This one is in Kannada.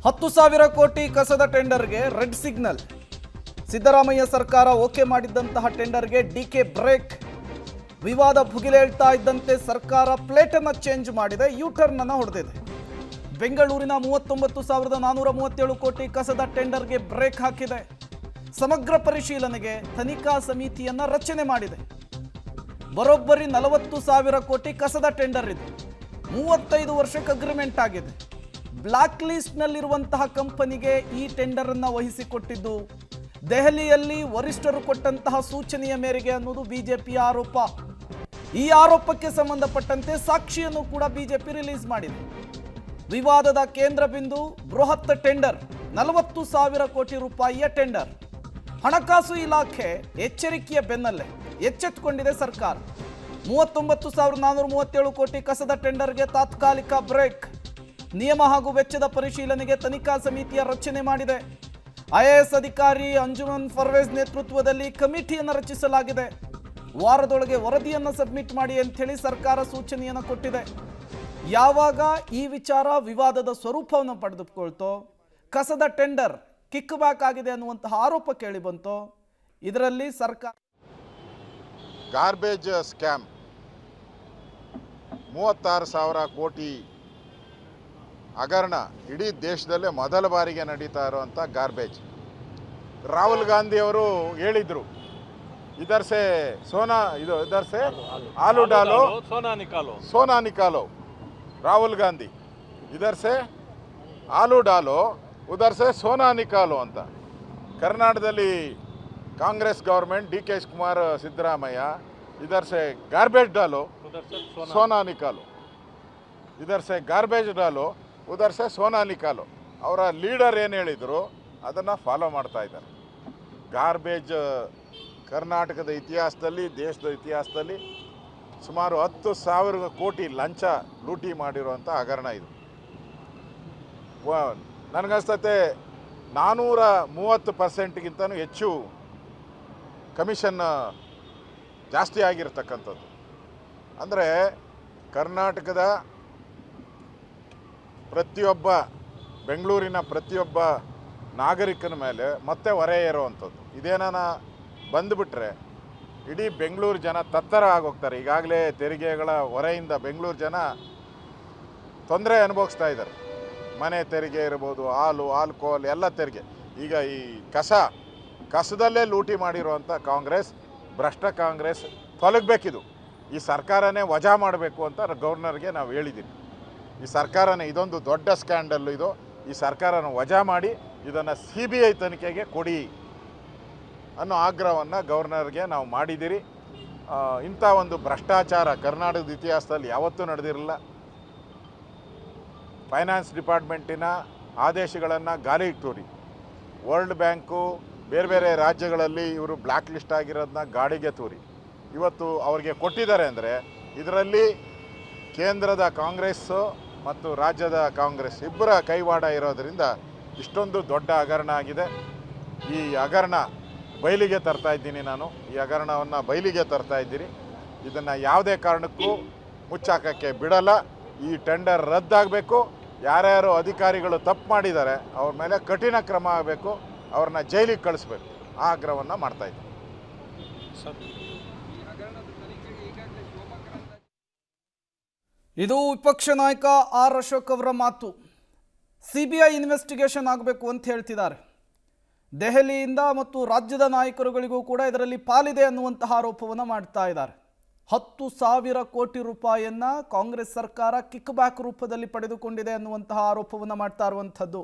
10,000 ಕೋಟಿ ಕಸದ ಟೆಂಡರ್ಗೆ ರೆಡ್ ಸಿಗ್ನಲ್. ಸಿದ್ದರಾಮಯ್ಯ ಸರ್ಕಾರ ಓಕೆ ಮಾಡಿದ್ದಂತಹ ಟೆಂಡರ್ಗೆ ಡಿಕೆ ಬ್ರೇಕ್. ವಿವಾದ ಭುಗಿಲೇಳ್ತಾ ಇದ್ದಂತೆ ಸರ್ಕಾರ ಪ್ಲೇಟ್ ಅನ್ನು ಚೇಂಜ್ ಮಾಡಿದೆ, ಯೂ ಟರ್ನ್ ಅನ್ನು ಹೊಡೆದಿದೆ. ಬೆಂಗಳೂರಿನ 39,437 ಕೋಟಿ ಕಸದ ಟೆಂಡರ್ಗೆ ಬ್ರೇಕ್ ಹಾಕಿದೆ. ಸಮಗ್ರ ಪರಿಶೀಲನೆಗೆ ತನಿಖಾ ಸಮಿತಿಯನ್ನ ರಚನೆ ಮಾಡಿದೆ. ಬರೋಬ್ಬರಿ 40,000 ಕೋಟಿ ಕಸದ ಟೆಂಡರ್ ಇದೆ. 35 ವರ್ಷಕ್ಕೆ ಅಗ್ರಿಮೆಂಟ್ ಆಗಿದೆ. ಬ್ಲಾಕ್ ಲಿಸ್ಟ್ನಲ್ಲಿರುವಂತಹ ಕಂಪನಿಗೆ ಈ ಟೆಂಡರ್ ಅನ್ನು ವಹಿಸಿಕೊಟ್ಟಿದ್ದು ದೆಹಲಿಯಲ್ಲಿ ವರಿಷ್ಠರು ಕೊಟ್ಟಂತಹ ಸೂಚನೆಯ ಮೇರೆಗೆ ಅನ್ನೋದು ಬಿಜೆಪಿಯ ಆರೋಪ. ಈ ಆರೋಪಕ್ಕೆ ಸಂಬಂಧಪಟ್ಟಂತೆ ಸಾಕ್ಷಿಯನ್ನು ಕೂಡ ಬಿಜೆಪಿ ರಿಲೀಸ್ ಮಾಡಿದೆ. ವಿವಾದದ ಕೇಂದ್ರ ಬಿಂದು ಬೃಹತ್ ಟೆಂಡರ್, 40,000 ಕೋಟಿ ರೂಪಾಯಿಯ ಟೆಂಡರ್. ಹಣಕಾಸು ಇಲಾಖೆ ಎಚ್ಚರಿಕೆಯ ಬೆನ್ನಲ್ಲೇ ಎಚ್ಚೆತ್ತುಕೊಂಡಿದೆ ಸರ್ಕಾರ. 39,437 ಕೋಟಿ ಕಸದ ಟೆಂಡರ್ಗೆ ತಾತ್ಕಾಲಿಕ ಬ್ರೇಕ್. ನಿಯಮ ಹಾಗೂ ವೆಚ್ಚದ ಪರಿಶೀಲನೆಗೆ ತನಿಖಾ ಸಮಿತಿಯ ರಚನೆ ಮಾಡಿದೆ. ಐಎಎಸ್ ಅಧಿಕಾರಿ ಅಂಜುಮನ್ ಪರ್ವೇಜ್ ನೇತೃತ್ವದಲ್ಲಿ ಕಮಿಟಿಯನ್ನು ರಚಿಸಲಾಗಿದೆ. ವಾರದೊಳಗೆ ವರದಿಯನ್ನು ಸಬ್ಮಿಟ್ ಮಾಡಿ ಅಂತೇಳಿ ಸರ್ಕಾರ ಸೂಚನೆಯನ್ನು ಕೊಟ್ಟಿದೆ. ಯಾವಾಗ ಈ ವಿಚಾರ ವಿವಾದದ ಸ್ವರೂಪವನ್ನು ಪಡೆದುಕೊಳ್ತೋ, ಕಸದ ಟೆಂಡರ್ ಕಿಕ್ ಬ್ಯಾಕ್ ಆಗಿದೆ ಅನ್ನುವಂತಹ ಆರೋಪ ಕೇಳಿ ಬಂತು. ಇದರಲ್ಲಿ ಸರ್ಕಾರ ಗಾರ್ಬೇಜ್ ಸ್ಕ್ಯಾಮ್ 36,000 ಕೋಟಿ ಹಗರಣ ಇಡೀ ದೇಶದಲ್ಲೇ ಮೊದಲ ಬಾರಿಗೆ ನಡೀತಾ ಇರುವಂಥ ಗಾರ್ಬೇಜ್. ರಾಹುಲ್ ಗಾಂಧಿ ಅವರು ಹೇಳಿದರು, ಇದರ್ಸೆ ಆಲೂ ಡಾಲೋ ಸೋನಾ ನಿಕಾಲೋ. ರಾಹುಲ್ ಗಾಂಧಿ ಇದರ್ಸೆ ಆಲೂ ಡಾಲೋ ಉದರ್ಸೆ ಸೋನಾ ನಿಕಾಲೋ ಅಂತ. ಕರ್ನಾಟಕದಲ್ಲಿ Congress government D K Shivakumar Siddaramaiah ಇದರ್ಸೆ ಗಾರ್ಬೇಜ್ ಡಾಲೋ ಸೋನಾ ನಿಕಾಲೋ, ಇದರ್ಸೆ ಗಾರ್ಬೇಜ್ ಡಾಲೋ ಉದರ್ಸೆ ಸೋನಾ ನಿಕಾಲೋ. ಅವರ ಲೀಡರ್ ಏನು ಹೇಳಿದರು ಅದನ್ನು ಫಾಲೋ ಮಾಡ್ತಾ ಇದ್ದಾರೆ. ಗಾರ್ಬೇಜ್ ಕರ್ನಾಟಕದ ಇತಿಹಾಸದಲ್ಲಿ, ದೇಶದ ಇತಿಹಾಸದಲ್ಲಿ ಸುಮಾರು 10,000 ಕೋಟಿ ಲಂಚ ಲೂಟಿ ಮಾಡಿರುವಂಥ ಹಗರಣ ಇದು. ನನಗನ್ಸ್ತತೆ 430%ಗಿಂತನೂ ಹೆಚ್ಚು ಕಮಿಷನ್ ಜಾಸ್ತಿ ಆಗಿರ್ತಕ್ಕಂಥದ್ದು. ಅಂದರೆ ಕರ್ನಾಟಕದ ಪ್ರತಿಯೊಬ್ಬ ಬೆಂಗಳೂರಿನ ಪ್ರತಿಯೊಬ್ಬ ನಾಗರಿಕನ ಮೇಲೆ ಮತ್ತೆ ಹೊರೆ ಏರುವಂಥದ್ದು. ಇದೇನಾನ ಬಂದುಬಿಟ್ರೆ ಇಡೀ ಬೆಂಗಳೂರು ಜನ ತತ್ತರ ಆಗೋಗ್ತಾರೆ. ಈಗಾಗಲೇ ತೆರಿಗೆಗಳ ಹೊರೆಯಿಂದ ಬೆಂಗಳೂರು ಜನ ತೊಂದರೆ ಅನುಭವಿಸ್ತಾ ಇದ್ದಾರೆ. ಮನೆ ತೆರಿಗೆ ಇರ್ಬೋದು, ಹಾಲು, ಆಲ್ಕೋಹಾಲ್ ಎಲ್ಲ ತೆರಿಗೆ. ಈಗ ಈ ಕಸದಲ್ಲೇ ಲೂಟಿ ಮಾಡಿರುವಂಥ ಕಾಂಗ್ರೆಸ್, ಭ್ರಷ್ಟ ಕಾಂಗ್ರೆಸ್ ತೊಲಗಬೇಕಿದು. ಈ ಸರ್ಕಾರನೇ ವಜಾ ಮಾಡಬೇಕು ಅಂತ ಗವರ್ನರ್ಗೆ ನಾವು ಹೇಳಿದ್ದೀವಿ. ಈ ಸರ್ಕಾರನೇ ಇದೊಂದು ದೊಡ್ಡ ಸ್ಕ್ಯಾಂಡಲ್ಲು ಇದು. ಈ ಸರ್ಕಾರನ ವಜಾ ಮಾಡಿ ಇದನ್ನು CBI ತನಿಖೆಗೆ ಕೊಡಿ ಅನ್ನೋ ಆಗ್ರಹವನ್ನು ಗವರ್ನರ್ಗೆ ನಾವು ಮಾಡಿದ್ದೀರಿ. ಇಂಥ ಒಂದು ಭ್ರಷ್ಟಾಚಾರ ಕರ್ನಾಟಕದ ಇತಿಹಾಸದಲ್ಲಿ ಯಾವತ್ತೂ ನಡೆದಿರಲಿಲ್ಲ. ಫೈನಾನ್ಸ್ ಡಿಪಾರ್ಟ್ಮೆಂಟಿನ ಆದೇಶಗಳನ್ನು ಗಾಳಿಗೆ ತೂರಿ ವರ್ಲ್ಡ್ ಬ್ಯಾಂಕು ಬೇರೆ ಬೇರೆ ರಾಜ್ಯಗಳಲ್ಲಿ ಇವರು ಬ್ಲ್ಯಾಕ್ ಲಿಸ್ಟ್ ಆಗಿರೋದನ್ನ ಗಾಳಿಗೆ ತೂರಿ ಇವತ್ತು ಅವ್ರಿಗೆ ಕೊಟ್ಟಿದ್ದಾರೆ. ಅಂದರೆ ಇದರಲ್ಲಿ ಕೇಂದ್ರದ ಕಾಂಗ್ರೆಸ್ಸು ಮತ್ತು ರಾಜ್ಯದ ಕಾಂಗ್ರೆಸ್ ಇಬ್ಬರ ಕೈವಾಡ ಇರೋದರಿಂದ ಇಷ್ಟೊಂದು ದೊಡ್ಡ ಹಗರಣ ಆಗಿದೆ. ಈ ಹಗರಣ ಬಯಲಿಗೆ ತರ್ತಾ ಇದ್ದೀನಿ ನಾನು. ಈ ಹಗರಣವನ್ನು ಬಯಲಿಗೆ ತರ್ತಾ ಇದ್ದೀನಿ. ಇದನ್ನು ಯಾವುದೇ ಕಾರಣಕ್ಕೂ ಮುಚ್ಚಾಕಕ್ಕೆ ಬಿಡಲ್ಲ. ಈ ಟೆಂಡರ್ ರದ್ದಾಗಬೇಕು. ಯಾರ್ಯಾರು ಅಧಿಕಾರಿಗಳು ತಪ್ಪು ಮಾಡಿದ್ದಾರೆ ಅವ್ರ ಮೇಲೆ ಕಠಿಣ ಕ್ರಮ ಆಗಬೇಕು. ಅವ್ರನ್ನ ಜೈಲಿಗೆ ಕಳಿಸ್ಬೇಕು. ಆ ಆಗ್ರಹವನ್ನು ಮಾಡ್ತಾಯಿದ್ದೀನಿ. ಇದು ವಿಪಕ್ಷ ನಾಯಕ ಆರ್ ಅಶೋಕ್ ಅವರ ಮಾತು. CBI ಇನ್ವೆಸ್ಟಿಗೇಷನ್ ಆಗಬೇಕು ಅಂತ ಹೇಳ್ತಿದ್ದಾರೆ. ದೆಹಲಿಯಿಂದ ಮತ್ತು ರಾಜ್ಯದ ನಾಯಕರುಗಳಿಗೂ ಕೂಡ ಇದರಲ್ಲಿ ಪಾಲಿದೆ ಅನ್ನುವಂತಹ ಆರೋಪವನ್ನು ಮಾಡ್ತಾ ಇದ್ದಾರೆ. 10,000 ಕೋಟಿ ರೂಪಾಯಿಯನ್ನು ಕಾಂಗ್ರೆಸ್ ಸರ್ಕಾರ ಕಿಕ್ ಬ್ಯಾಕ್ ರೂಪದಲ್ಲಿ ಪಡೆದುಕೊಂಡಿದೆ ಅನ್ನುವಂತಹ ಆರೋಪವನ್ನು ಮಾಡ್ತಾ ಇರುವಂಥದ್ದು.